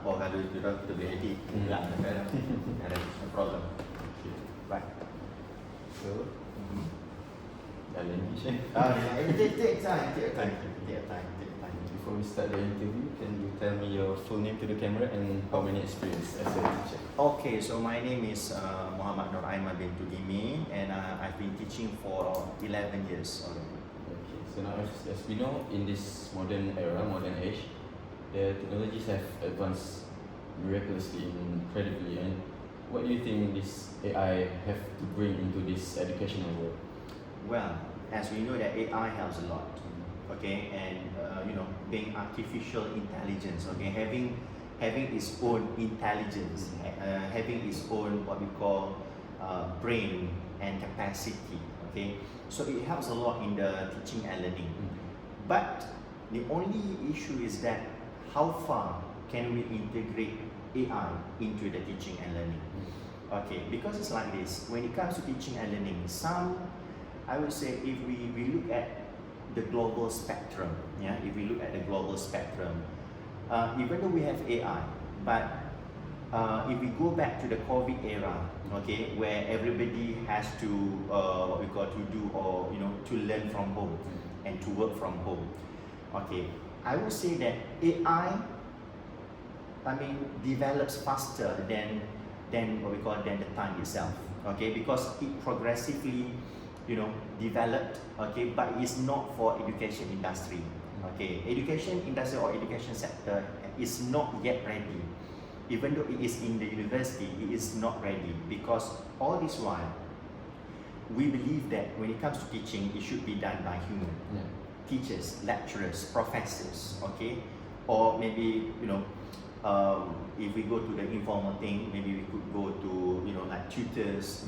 apa kalau kita boleh edit ulang kan. Ada no problem. Okay. Right. So, language. Take time. Before we start the interview, can you tell me your full name to the camera and how many experience as a teacher? Okay, so my name is Muhammad Rayyan bin Tudimi, and I've been teaching for 11 years already. Okay, so now as we know, in this modern era, modern age, the technologies have advanced miraculously, incredibly. And what do you think this AI have to bring into this educational world? Well, as we know that AI helps a lot, okay, and being artificial intelligence, okay, having its own intelligence, having its own what we call brain and capacity, okay, so it helps a lot in the teaching and learning. But the only issue is that how far can we integrate AI into the teaching and learning? Okay, because it's like this, when it comes to teaching and learning, I would say if we look at the global spectrum, if we look at the global spectrum, even though we have AI, but if we go back to the COVID era, okay, where everybody has to what we call to do or to learn from home and to work from home, okay, I would say that AI, develops faster than what we call than the time itself, okay, because it progressively developed, okay, but it's not for education industry, okay. Education industry or education sector is not yet ready. Even though it is in the university, it is not ready, because all this while we believe that when it comes to teaching, it should be done by human teachers, lecturers, professors, okay, or maybe if we go to the informal thing, maybe we could go to like tutors,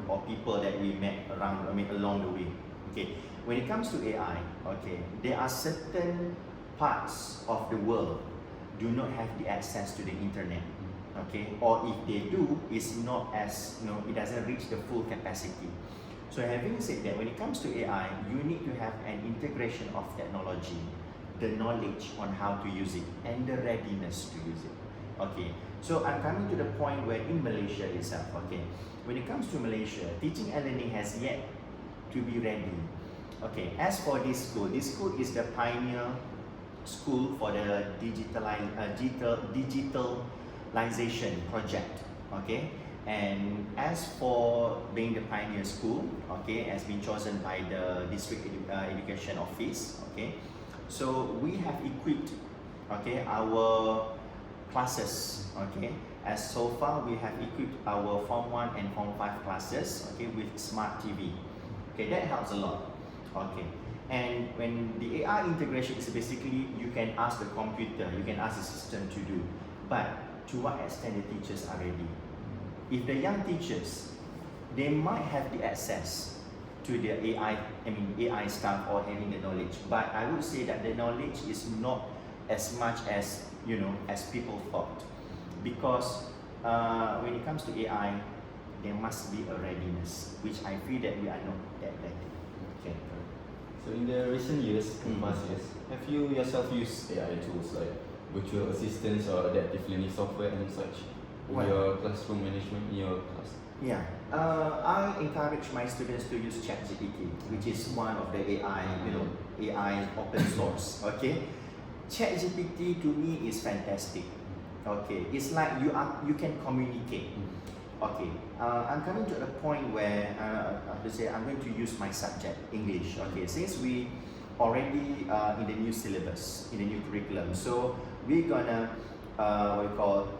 or people that we met along the way. Okay, when it comes to AI, okay, there are certain parts of the world do not have the access to the internet, okay, or if they do, it's not as it doesn't reach the full capacity. So having said that, when it comes to AI, you need to have an integration of technology, the knowledge on how to use it, and the readiness to use it. Okay, so I'm coming to the point where in Malaysia itself, okay, when it comes to Malaysia, teaching and learning has yet to be ready. Okay, as for this school is the pioneer school for the digitalization project, okay, and as for being the pioneer school, okay, has been chosen by the district education office, okay, so we have equipped, okay, our classes, okay, as so far we have equipped our Form 1 and Form 5 classes, okay, with smart TV, okay, that helps a lot, okay, and when the AI integration is basically you can ask the computer, you can ask the system to do, but to what extent the teachers are ready. If the young teachers, they might have the access to the AI stuff or having the knowledge, but I would say that the knowledge is not as much as as people thought, because when it comes to AI, there must be a readiness, which I feel that we are not that ready. Okay. So in the recent years, past years, have you yourself used AI tools like virtual assistants or adaptive learning software and such in your classroom management in your class? Yeah, I encourage my students to use ChatGPT, which is one of the AI open source. Okay, ChatGPT to me is fantastic. Okay, it's like you can communicate. Okay, I'm coming to the point where I'm going to use my subject English. Okay, since we already in the new syllabus, in the new curriculum, so we're gonna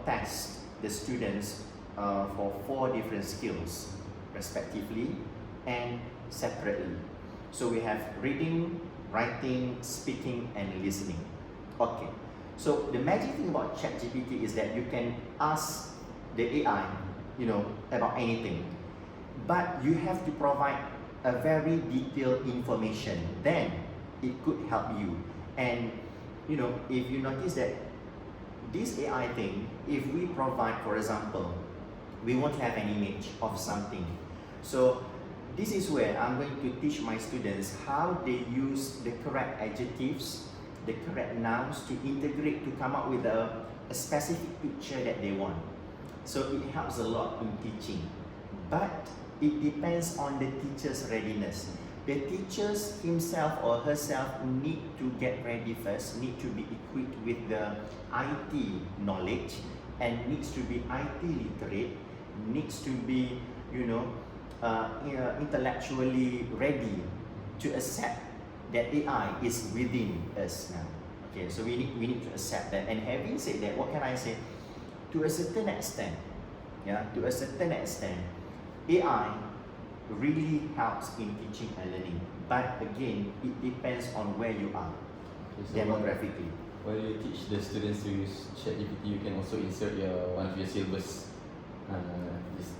test the students for 4 different skills respectively and separately. So we have reading, writing, speaking, and listening. Okay, so the magic thing about ChatGPT is that you can ask the AI, about anything, but you have to provide a very detailed information. Then it could help you. And if you notice that this AI thing, if we provide, for example, we want to have an image of something. So this is where I'm going to teach my students how they use the correct adjectives, the correct nouns to integrate to come up with a specific picture that they want. So it helps a lot in teaching, but it depends on the teacher's readiness. The teachers himself or herself need to get ready first, need to be equipped with the IT knowledge, and needs to be IT literate, needs to be, intellectually ready to accept that AI is within us now. Okay, so we need to accept that. And having said that, what can I say? To a certain extent, AI really helps in teaching and learning. But again, it depends on where you are, Okay, so demographically. while you teach the students to use ChatGPT, you can also insert one of your syllabus.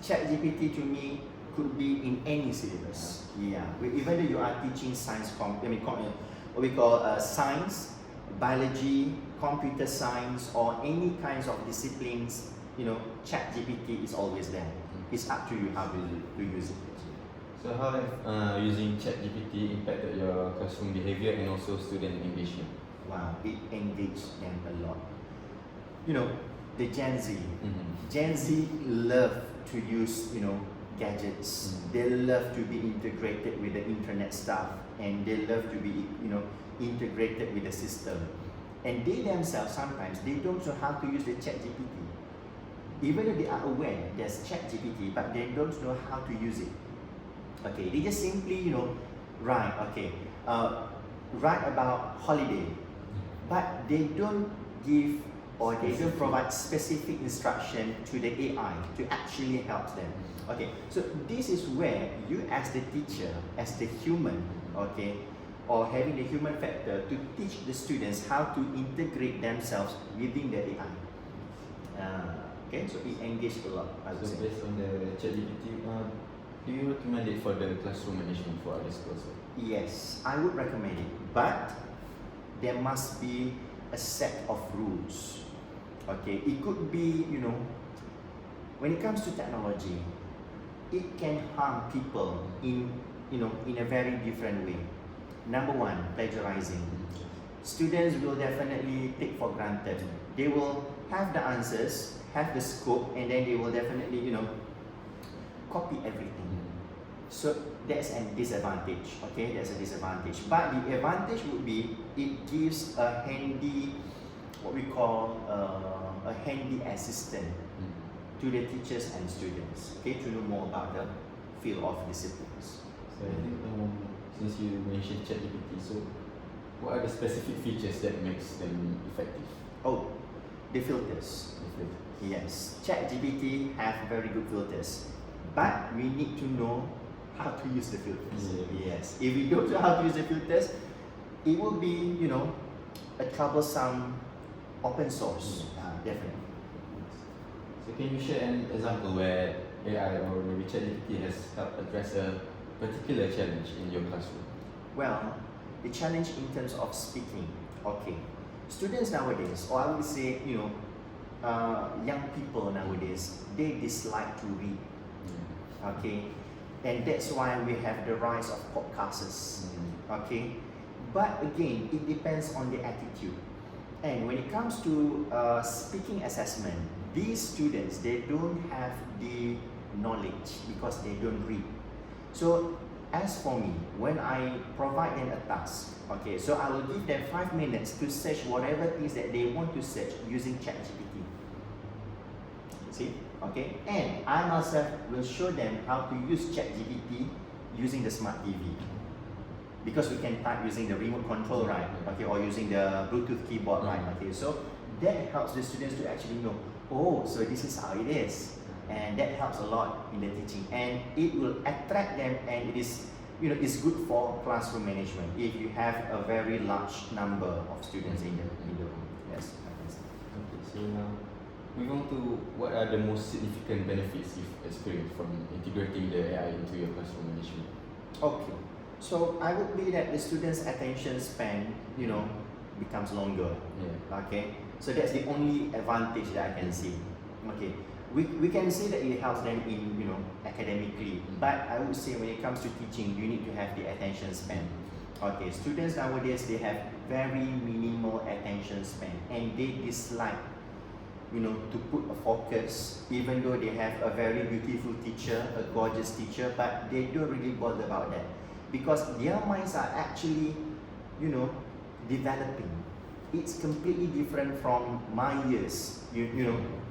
ChatGPT to me could be in any syllabus. Yeah, even though you are teaching science, what we call science, biology, computer science, or any kinds of disciplines, ChatGPT is always there. It's up to you how to use it. So how have using ChatGPT impacted your classroom behavior and also student engagement? Wow, it engaged them a lot. The Gen Z. Mm-hmm. Gen Z love to use, gadgets. Mm-hmm. They love to be integrated with the internet stuff, and they love to be, integrated with the system. And they themselves sometimes they don't know how to use the ChatGPT. Even though they are aware there's ChatGPT, but they don't know how to use it. Okay, they just simply, write about holiday, but they don't give or they don't provide specific instruction to the AI to actually help them. Okay, so this is where you as the teacher, as the human, or having the human factor to teach the students how to integrate themselves within the AI. So it engaged a lot, I would So say. based on the ChatGPT, do you recommend it for the classroom management for other schools? Yes, I would recommend it, but there must be a set of rules. Okay, it could be, when it comes to technology, it can harm people in a very different way. Number one, plagiarizing. Students will definitely take for granted. They will have the answers, have the scope, and then they will definitely, copy everything. So that's a disadvantage. Okay, that's a disadvantage. But the advantage would be it gives a handy, what we call a handy assistant to the teachers and students. Okay, to know more about the field of disciplines. So I think since you mentioned ChatGPT, so what are the specific features that makes them effective? Oh, the filters. Yes, ChatGPT have very good filters, but we need to know how to use the filters. Yes, if we don't know how to use the filters, it will be a troublesome open source. Definitely. So can you share an example where AI or maybe ChatGPT has helped address a particular challenge in your classroom? Well, the challenge in terms of speaking. Okay, students nowadays, or I would say, young people nowadays, they dislike to read. Okay, and that's why we have the rise of podcasts. Okay, but again, it depends on the attitude. And when it comes to speaking assessment, these students, they don't have the knowledge because they don't read. So as for me, when I provide them a task, so I will give them 5 minutes to search whatever things that they want to search using ChatGPT. See? Okay? And I myself will show them how to use ChatGPT using the smart TV. Because we can type using the remote control, right? Okay, or using the Bluetooth keyboard, right? Okay, so that helps the students to actually know, oh, so this is how it is. And that helps a lot in the teaching. And it will attract them, and it is, it's good for classroom management if you have a very large number of students in the room. Yes. Okay, so now moving on to what are the most significant benefits you've experienced from integrating the AI into your classroom management? Okay. So I would be that the students' attention span, becomes longer. Yeah. Okay. So that's the only advantage that I can see. Okay. We can say that it helps them in academically, but I would say when it comes to teaching, you need to have the attention span. Okay, students nowadays, they have very minimal attention span, and they dislike, to put a focus, even though they have a very beautiful teacher, a gorgeous teacher, but they don't really bother about that, because their minds are actually, developing. It's completely different from my years,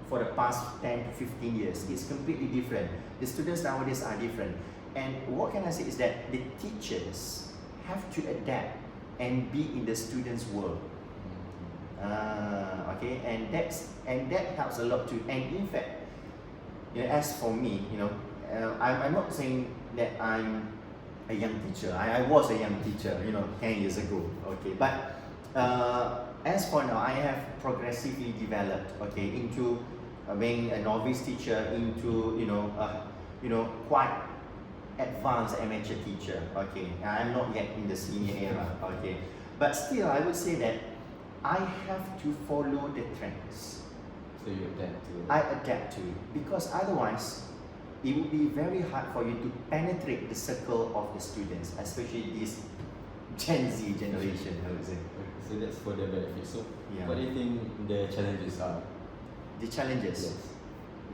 for the past 10 to 15 years. It's completely different. The students nowadays are different. And what can I say is that the teachers have to adapt and be in the students' world. Okay, and that helps a lot too. And in fact, as for me, I'm not saying that I'm a young teacher. I was a young teacher, 10 years ago. Okay, but as for now, I have progressively developed, into being a novice teacher, into quite advanced amateur teacher. Okay, I'm not yet in the senior era. Okay, but still, I would say that I have to follow the trends. So you adapt to it. I adapt to it, because otherwise it would be very hard for you to penetrate the circle of the students, especially this Gen Z generation, I would say. So that's for the benefit. So Yeah. what do you think the challenges are? The challenges, Yes.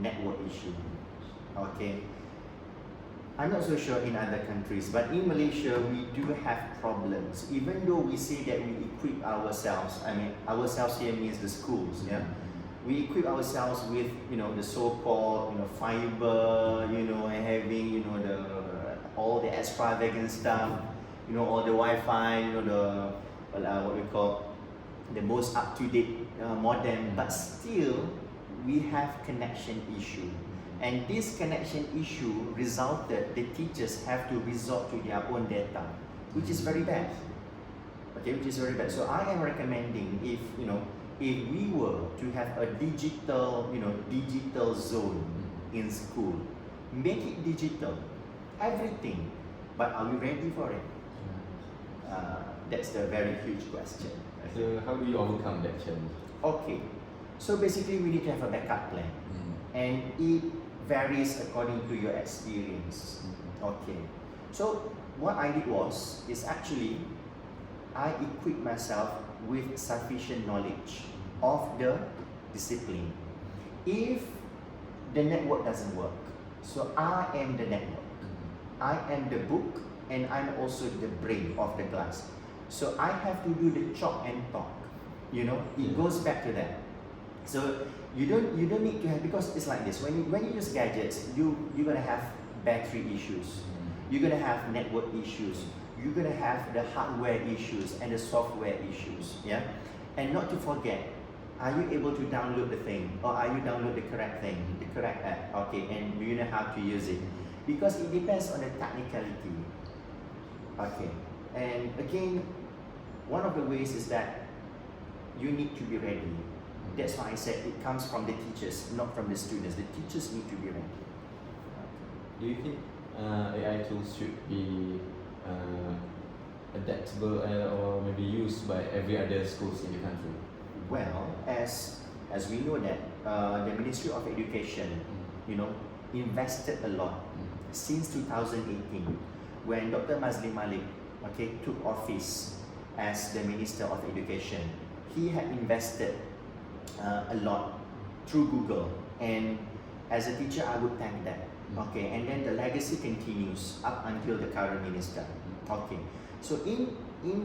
network issue. Okay. I'm not so sure in other countries, but in Malaysia we do have problems. Even though we say that we equip ourselves, ourselves here means the schools, yeah. We equip ourselves with, the so-called, fiber, and having, all the extravagant stuff, all the Wi-Fi, what we call the most up-to-date modem, but still we have connection issue. And this connection issue resulted, the teachers have to resort to their own data, which is very bad. Okay, which is very bad. So I am recommending, if we were to have a digital zone in school, make it digital, everything. But are we ready for it? That's the very huge question. So how do you overcome that challenge? Okay, so basically we need to have a backup plan, and it varies according to your experience. Okay, so what I did is actually I equipped myself with sufficient knowledge of the discipline. If the network doesn't work, so I am the network, I am the book, and I'm also the brain of the class. So I have to do the chalk and talk. It goes back to that. So you don't need to have, because it's like this. When you use gadgets, you're gonna have battery issues. You're gonna have network issues. You're gonna have the hardware issues and the software issues. Yeah, and not to forget, are you able to download the thing, or are you download the correct thing, the correct app? Okay, and do you know how to use it? Because it depends on the technicality. Okay, and again, one of the ways is that you need to be ready. That's why I said it comes from the teachers, not from the students. The teachers need to be ready. Do you think AI tools should be adaptable or maybe used by every other schools in the country? Well, as we know that the Ministry of Education, invested a lot since 2018, when Dr. Mazli Malik, took office as the Minister of Education. He had invested a lot through Google, and as a teacher I would thank that. Okay, and then the legacy continues up until the current minister. Okay, so in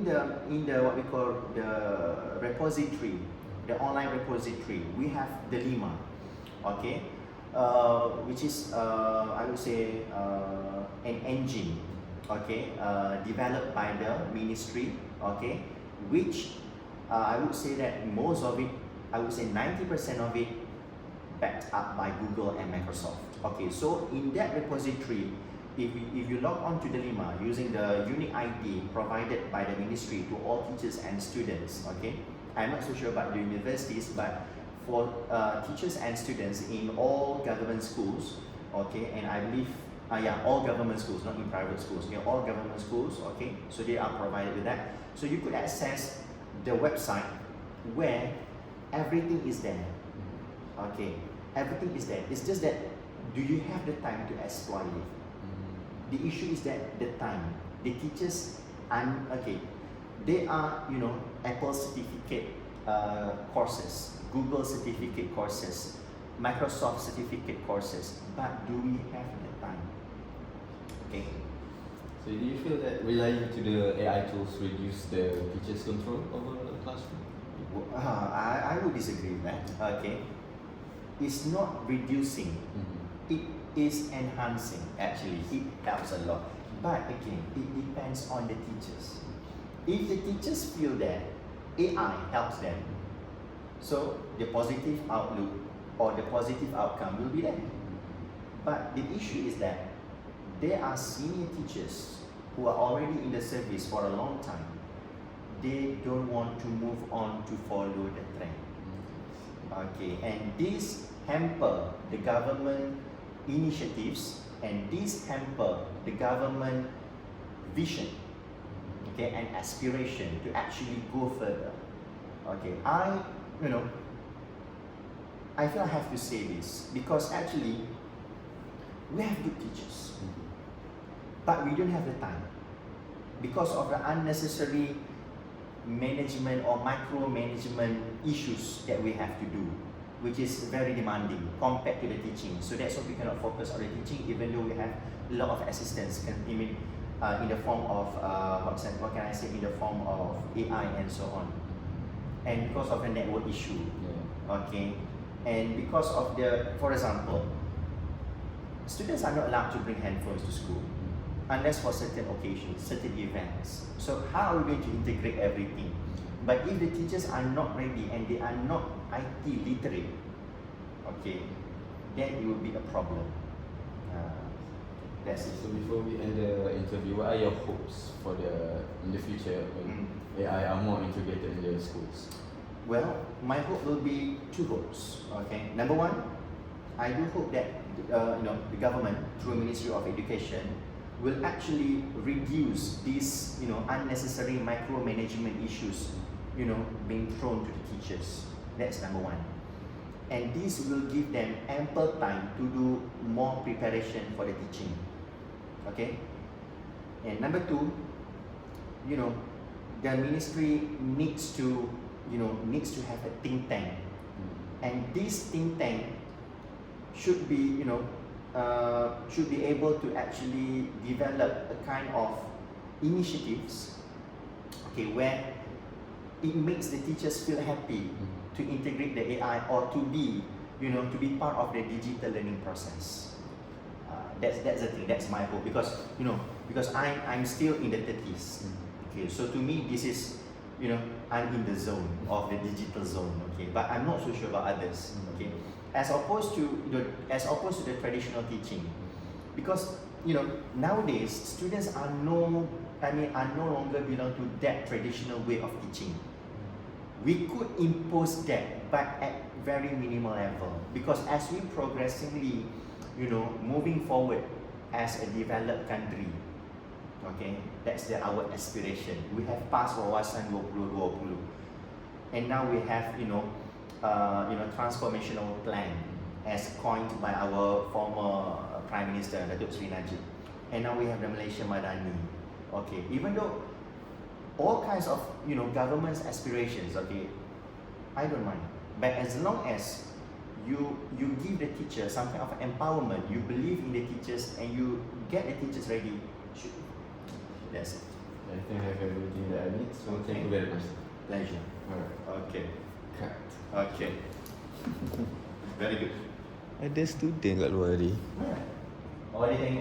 the what we call the repository, the online repository, we have the Lima, which is I would say an engine, developed by the ministry, which I would say that most of it, I would say 90% of it, backed up by Google and Microsoft. Okay, so in that repository, if you log on to the Lima using the unique ID provided by the ministry to all teachers and students, I'm not so sure about the universities, but for teachers and students in all government schools, and I believe, all government schools, not in private schools, all government schools, so they are provided with that. So you could access the website where everything is there. Everything is there. It's just that, do you have the time to exploit it? The issue is that the time. The teachers okay, they are, you know, Apple certificate courses, Google certificate courses, Microsoft certificate courses, but do we have the time? Okay. So do you feel that relying to the AI tools reduce the teacher's control over the classroom? I would disagree with that. Okay. It's not reducing, it is enhancing actually. It helps a lot. But again, it depends on the teachers. If the teachers feel that AI helps them, so the positive outlook or the positive outcome will be there. But the issue is that there are senior teachers who are already in the service for a long time. They don't want to move on to follow the trend. Okay, and this hamper the government initiatives, and this hamper the government vision, okay, and aspiration to actually go further. Okay, I feel I have to say this because actually we have good teachers, but we don't have the time because of the unnecessary management or micromanagement issues that we have to do, which is very demanding compared to the teaching. So that's why we cannot focus on the teaching, even though we have a lot of assistance in the form of what can I say, in the form of AI and so on, and because of the network issue, okay, and because of the, for example, students are not allowed to bring handphones to school unless for certain occasions, certain events. So how are we going to integrate everything? But if the teachers are not ready and they are not IT literate, okay, then it will be a problem. That's it. So before we end the interview, what are your hopes for in the future when AI are more integrated in the schools? Well, my hope will be two hopes. Okay, number one, I do hope that the government through Ministry of Education will actually reduce these unnecessary micromanagement issues being thrown to the teachers. That's number one, and this will give them ample time to do more preparation for the teaching. Okay, and number two, the ministry needs to have a think tank, and this think tank should be able to actually develop a kind of initiatives, okay, where it makes the teachers feel happy to integrate the AI or to be part of the digital learning process. That's the thing. That's my hope because I'm still in the 30s. Okay, so to me this is I'm in the zone of the digital zone. Okay, but I'm not so sure about others. Okay, as opposed to the traditional teaching, because nowadays students are no longer belong to that traditional way of teaching. We could impose that, but at very minimal level, because as we progressively moving forward as a developed country, okay, that's our aspiration. We have passed wawasan 2020, and now we have transformational plan as coined by our former Prime Minister Datuk Sri Najib, and now we have the Malaysia Madani. Okay, even though all kinds of government's aspirations, okay, I don't mind, but as long as you give the teacher some kind of empowerment, you believe in the teachers, and you get the teachers ready. That's it. I think I have everything that I need, so thank you very much. Pleasure. Alright. Okay. Cut. Okay. Very good. Ada student kat luar tadi. Oh, dia tengok